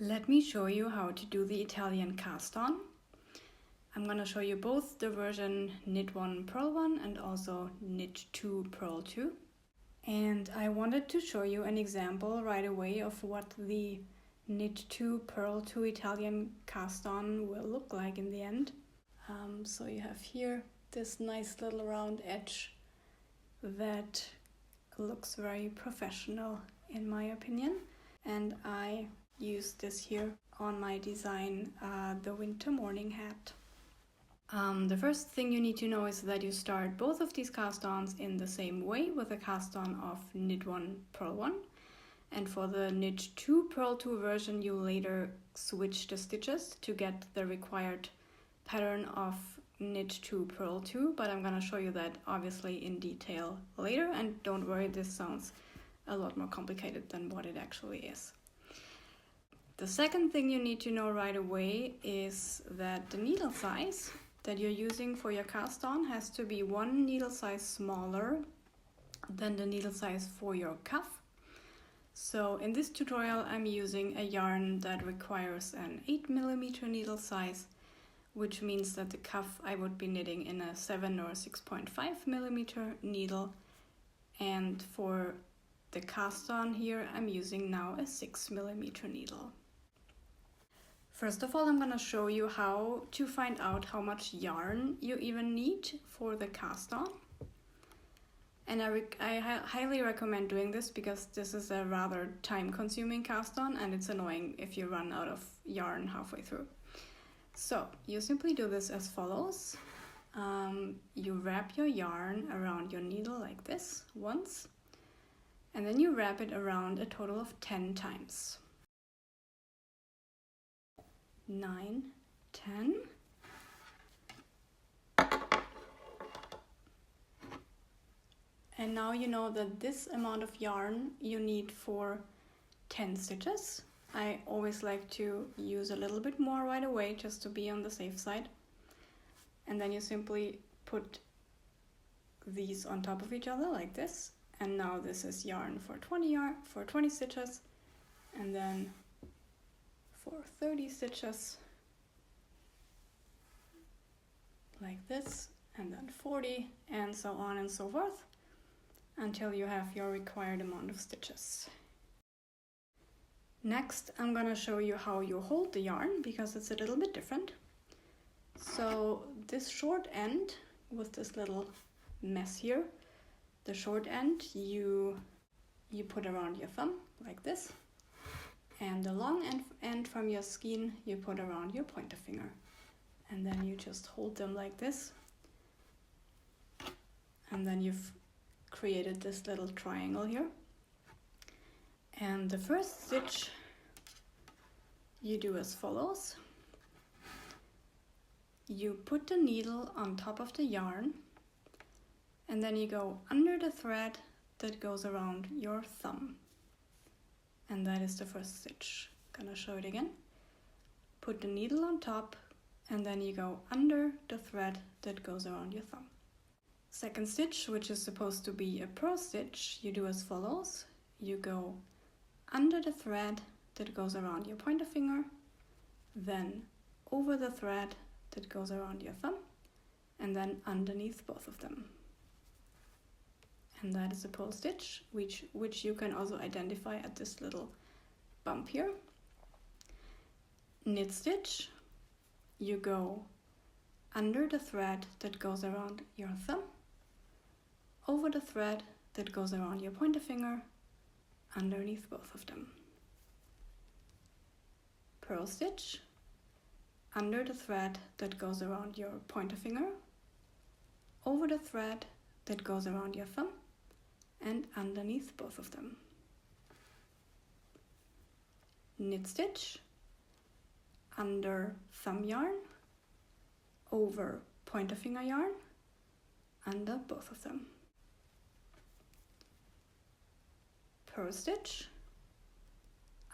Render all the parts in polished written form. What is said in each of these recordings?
Let me show you how to do the Italian cast on. I'm gonna show you both the version knit 1 purl 1 and also knit 2 purl 2. And I wanted to show you an example right away of what the knit 2 purl 2 Italian cast on will look like in the end. So you have here this nice little round edge that looks very professional in my opinion, and I used this here on my design, the winter morning hat. The first thing you need to know is that you start both of these cast-ons in the same way with a cast-on of knit 1 purl 1, and for the knit 2 purl 2 version you later switch the stitches to get the required pattern of knit 2 purl 2, but I'm gonna show you that obviously in detail later, and don't worry, this sounds a lot more complicated than what it actually is. The second thing you need to know right away is that the needle size that you're using for your cast on has to be one needle size smaller than the needle size for your cuff. So in this tutorial I'm using a yarn that requires an 8mm needle size, which means that the cuff I would be knitting in a 7 or 6.5mm needle, and for the cast on here I'm using now a 6mm needle. First of all, I'm gonna show you how to find out how much yarn you even need for the cast on. And I highly recommend doing this because this is a rather time consuming cast on and it's annoying if you run out of yarn halfway through. So you simply do this as follows. You wrap your yarn around your needle like this once, and then you wrap it around a total of 10 times. 9, 10. And now you know that this amount of yarn you need for 10 stitches. I always like to use a little bit more right away just to be on the safe side. And then you simply put these on top of each other like this. And now this is yarn for 20 stitches, and then for 30 stitches like this, and then 40, and so on and so forth until you have your required amount of stitches. Next, I'm gonna show you how you hold the yarn because it's a little bit different. So this short end with this little mess here, the short end you put around your thumb like this, and the long end from your skein you put around your pointer finger, and then you just hold them like this, and then you've created this little triangle here. And the first stitch you do as follows. You put the needle on top of the yarn, and then you go under the thread that goes around your thumb. And that is the first stitch. Gonna show it again. Put the needle on top, and then you go under the thread that goes around your thumb. Second stitch, which is supposed to be a purl stitch, you do as follows. You go under the thread that goes around your pointer finger, then over the thread that goes around your thumb, and then underneath both of them. And that is a purl stitch, which you can also identify at this little bump here. Knit stitch, you go under the thread that goes around your thumb, over the thread that goes around your pointer finger, underneath both of them. Purl stitch, under the thread that goes around your pointer finger, over the thread that goes around your thumb, and underneath both of them. Knit stitch, under thumb yarn, over pointer finger yarn, under both of them. Purl stitch,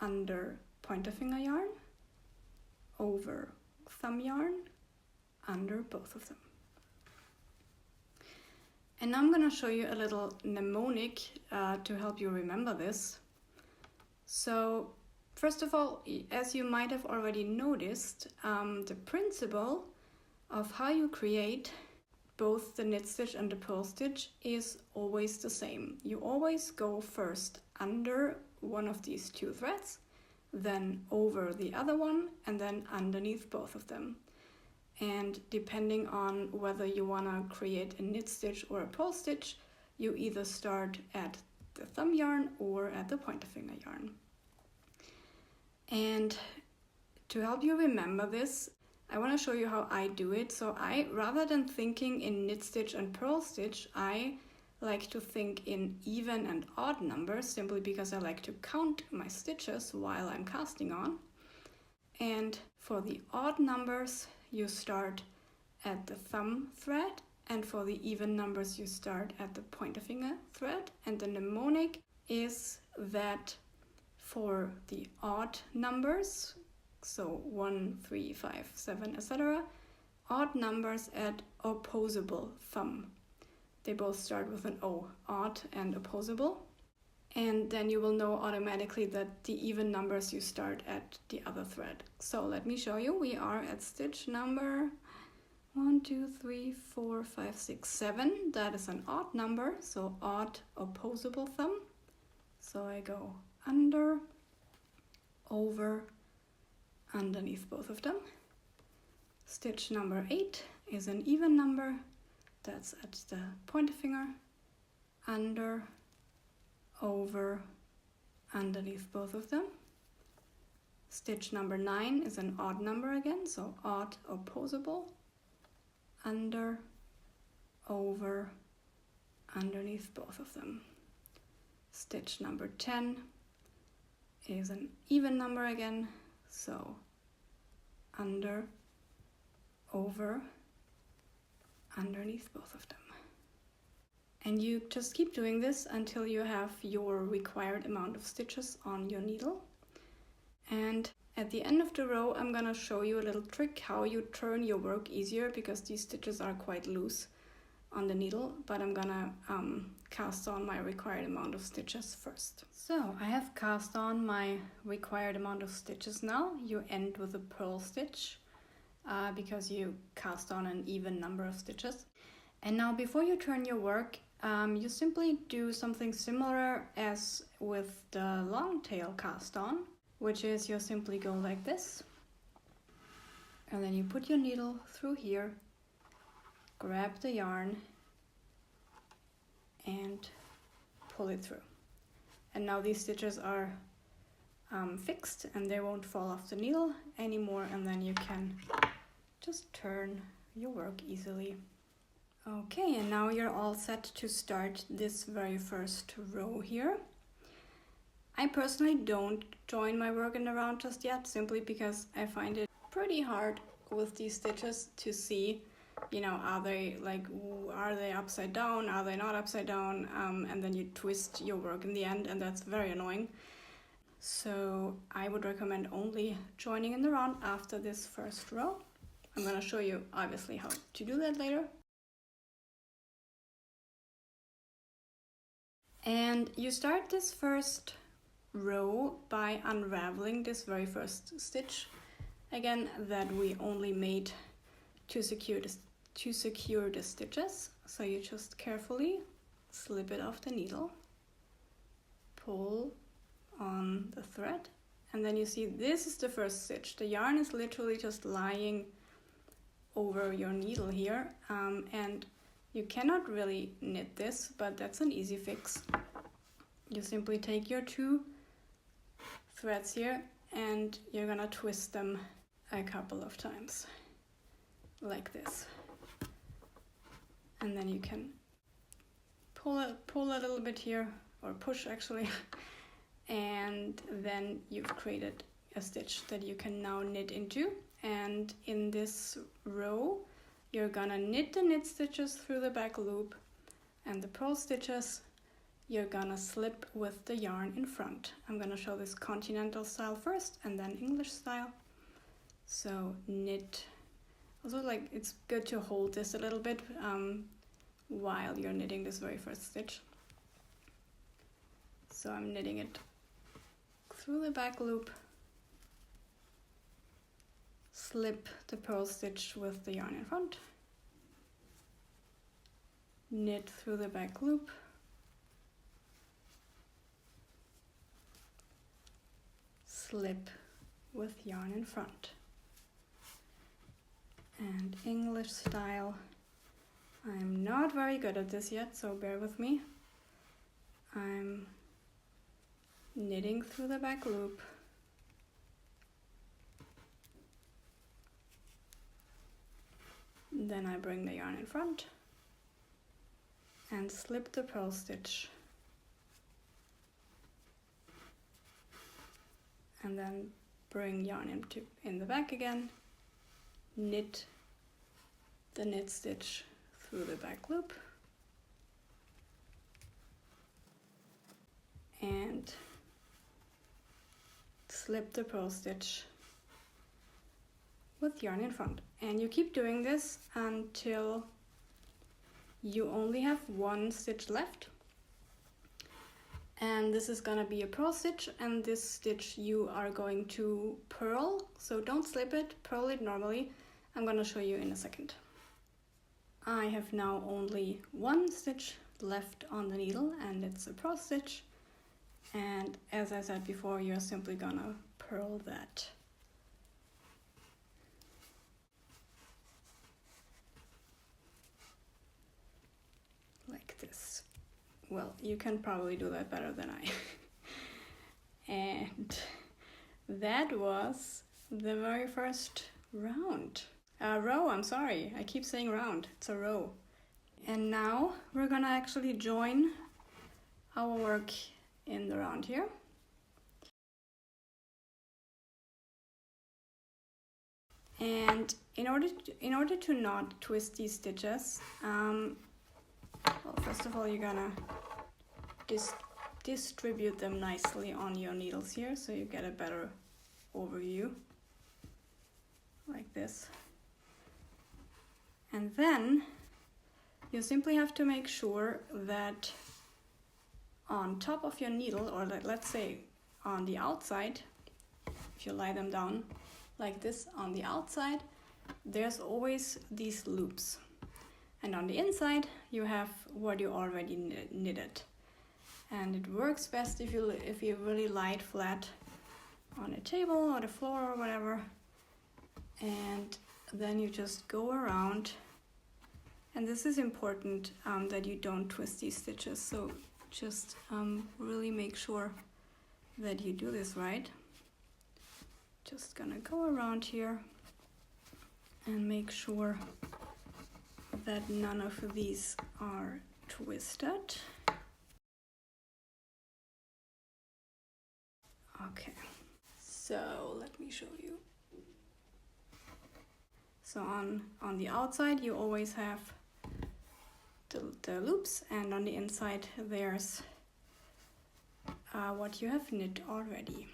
under pointer finger yarn, over thumb yarn, under both of them. And now I'm going to show you a little mnemonic to help you remember this. So First of all, as you might have already noticed, the principle of how you create both the knit stitch and the purl stitch is always the same. You always go first under one of these two threads, then over the other one, and then underneath both of them. And depending on whether you want to create a knit stitch or a purl stitch, you either start at the thumb yarn or at the pointer finger yarn. And to help you remember this, I want to show you how I do it. So rather than thinking in knit stitch and purl stitch, I like to think in even and odd numbers, simply because I like to count my stitches while I'm casting on. And for the odd numbers, you start at the thumb thread, and for the even numbers, you start at the pointer finger thread. And the mnemonic is that for the odd numbers, so 1, 3, 5, 7, etc., odd numbers at opposable thumb. They both start with an O, odd and opposable. And then you will know automatically that the even numbers you start at the other thread. So let me show you. We are at stitch number 1, 2, 3, 4, 5, 6, 7. That is an odd number, so odd opposable thumb. So I go under, over, underneath both of them. Stitch number 8 is an even number. That's at the pointer finger, under, over, underneath both of them. Stitch number 9 is an odd number again, so odd opposable, under, over, underneath both of them. Stitch number 10 is an even number again, so under, over, underneath both of them. And you just keep doing this until you have your required amount of stitches on your needle. And at the end of the row, I'm gonna show you a little trick how you turn your work easier, because these stitches are quite loose on the needle, but I'm gonna cast on my required amount of stitches first. So I have cast on my required amount of stitches now. You end with a purl stitch because you cast on an even number of stitches. And now before you turn your work, you simply do something similar as with the long tail cast on, which is you simply go like this, and then you put your needle through here, grab the yarn, and pull it through. And now these stitches are fixed and they won't fall off the needle anymore, and then you can just turn your work easily. Okay, and now you're all set to start this very first row here. I personally don't join my work in the round just yet, simply because I find it pretty hard with these stitches to see, you know, are they upside down, are they not upside down, and then you twist your work in the end, and that's very annoying. So I would recommend only joining in the round after this first row. I'm gonna show you obviously how to do that later. And you start this first row by unraveling this very first stitch, again, that we only made to secure the stitches. So you just carefully slip it off the needle, pull on the thread, and then you see this is the first stitch. The yarn is literally just lying over your needle here, and you cannot really knit this, but that's an easy fix. You simply take your two threads here and you're gonna twist them a couple of times like this, and then you can pull a little bit here, or push actually, and then you've created a stitch that you can now knit into. And in this row you're gonna knit the knit stitches through the back loop, and the purl stitches you're gonna slip with the yarn in front. I'm gonna show this continental style first and then English style. So knit, also like it's good to hold this a little bit while you're knitting this very first stitch. So I'm knitting it through the back loop slip the purl stitch with the yarn in front, knit through the back loop, slip with yarn in front. And English style, I'm not very good at this yet, so bear with me. I'm knitting through the back loop, then I bring the yarn in front and slip the purl stitch, and then bring yarn in the back again, knit the knit stitch through the back loop, and slip the purl stitch with yarn in front. And you keep doing this until you only have one stitch left. And this is gonna be a purl stitch, and this stitch you are going to purl, so don't slip it, purl it normally. I'm gonna show you in a second. I have now only one stitch left on the needle, and it's a purl stitch. And as I said before, you're simply gonna purl that. Like this. Well, you can probably do that better than I. And that was the very first round. Row, I'm sorry. I keep saying round. It's a row. And now we're gonna actually join our work in the round here. And in order to not twist these stitches, well, first of all, you're gonna distribute them nicely on your needles here, so you get a better overview, like this. And then you simply have to make sure that on top of your needle, or let's say on the outside, if you lie them down like this on the outside, there's always these loops. And on the inside, you have what you already knitted. And it works best if you really lie it flat on a table or the floor or whatever. And then you just go around. And this is important that you don't twist these stitches. So just really make sure that you do this right. Just gonna go around here and make sure that none of these are twisted. Okay, so let me show you. So on the outside you always have the loops, and on the inside there's what you have knit already.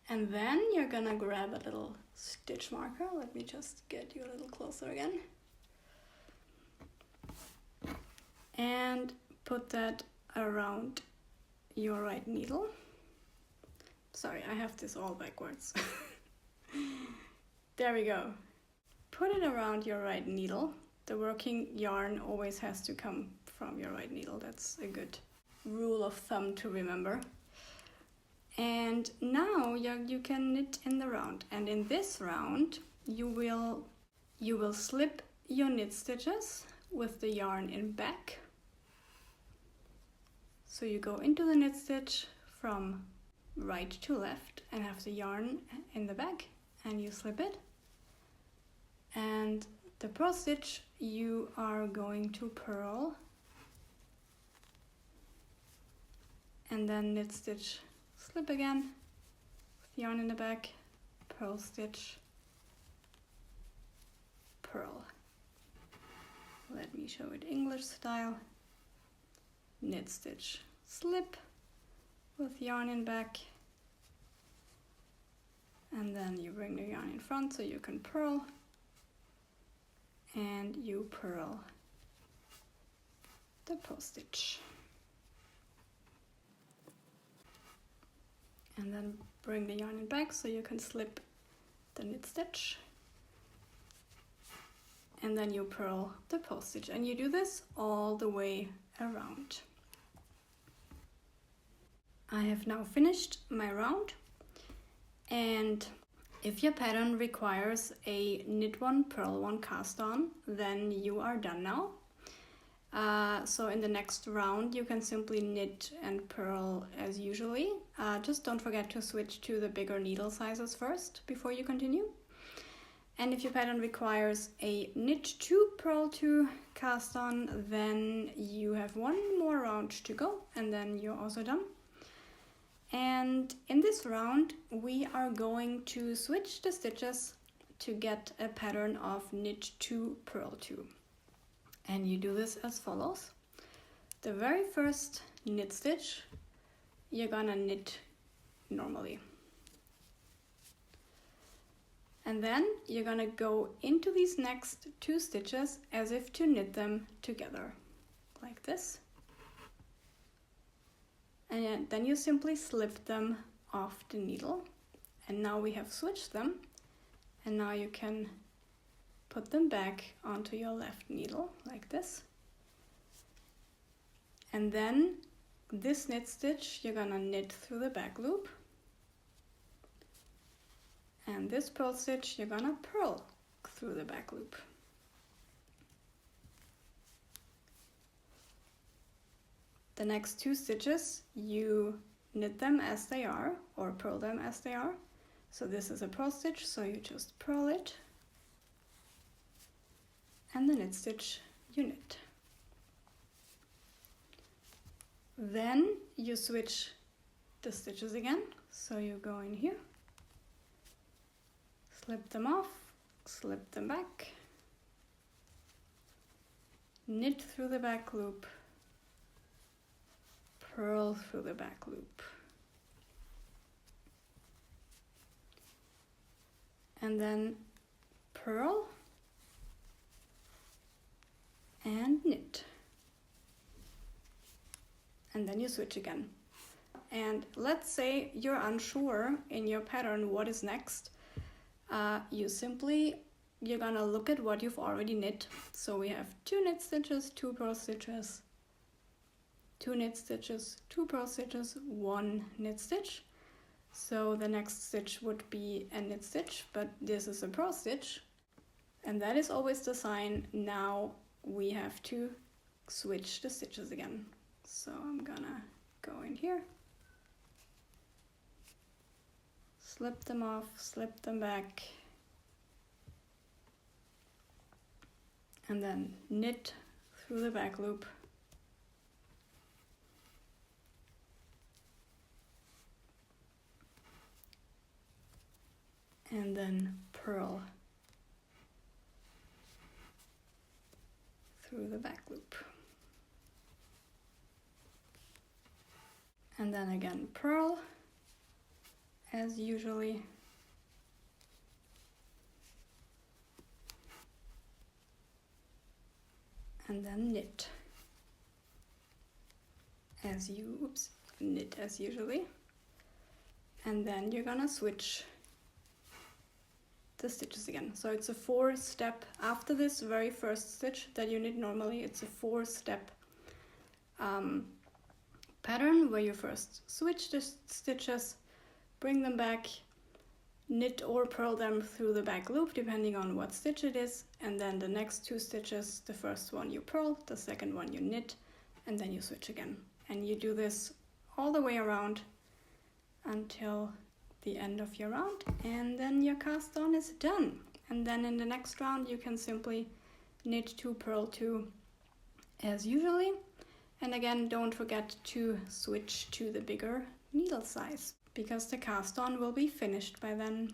And then you're gonna grab a little stitch marker. Let me just get you a little closer again. And put that around your right needle. Sorry, I have this all backwards. There we go. Put it around your right needle. The working yarn always has to come from your right needle. That's a good rule of thumb to remember. And now you can knit in the round. And in this round, you will slip your knit stitches with the yarn in back. So you go into the knit stitch from right to left and have the yarn in the back, and you slip it. And the purl stitch you are going to purl, and then knit stitch, slip again with yarn in the back, purl stitch, purl. Let me show it English style. Knit stitch, slip with yarn in back, and then you bring the yarn in front so you can purl, and you purl the purl stitch. And then bring the yarn in back so you can slip the knit stitch, and then you purl the purl stitch, and you do this all the way around. I have now finished my round, and if your pattern requires a knit one, purl one cast on, then you are done now. So in the next round you can simply knit and purl as usually. Just don't forget to switch to the bigger needle sizes first before you continue. And if your pattern requires a knit 2, purl 2 cast on, then you have one more round to go, and then you're also done. And in this round we are going to switch the stitches to get a pattern of knit 2, purl 2. And you do this as follows. The very first knit stitch you're gonna knit normally. And then you're gonna go into these next 2 stitches as if to knit them together, like this. And then you simply slip them off the needle. And now we have switched them. And now you can put them back onto your left needle, like this. And then this knit stitch you're gonna knit through the back loop. And this purl stitch you're gonna purl through the back loop. The next 2 stitches you knit them as they are, or purl them as they are. So this is a purl stitch, so you just purl it. And the knit stitch you knit. Then you switch the stitches again. So you go in here, slip them off, slip them back, knit through the back loop, purl through the back loop. And then purl and knit. And then you switch again. And let's say you're unsure in your pattern what is next. You're gonna look at what you've already knit. So we have 2 knit stitches, 2 purl stitches, 2 knit stitches, 2 purl stitches, 1 knit stitch. So the next stitch would be a knit stitch, but this is a purl stitch. And that is always the sign. Now we have to switch the stitches again. So I'm gonna go in here, slip them off, slip them back, and then knit through the back loop. And then purl through the back loop. And then again purl as usually. And then knit knit as usually. And then you're gonna switch the stitches again. So it's a 4-step, after this very first stitch that you knit normally, it's a 4-step pattern where you first switch the stitches, bring them back, knit or purl them through the back loop depending on what stitch it is, and then the next 2 stitches, the first one you purl, the second one you knit, and then you switch again. And you do this all the way around until the end of your round, and then your cast on is done. And then in the next round you can simply knit 2, purl 2 as usually. And again, don't forget to switch to the bigger needle size because the cast on will be finished by then.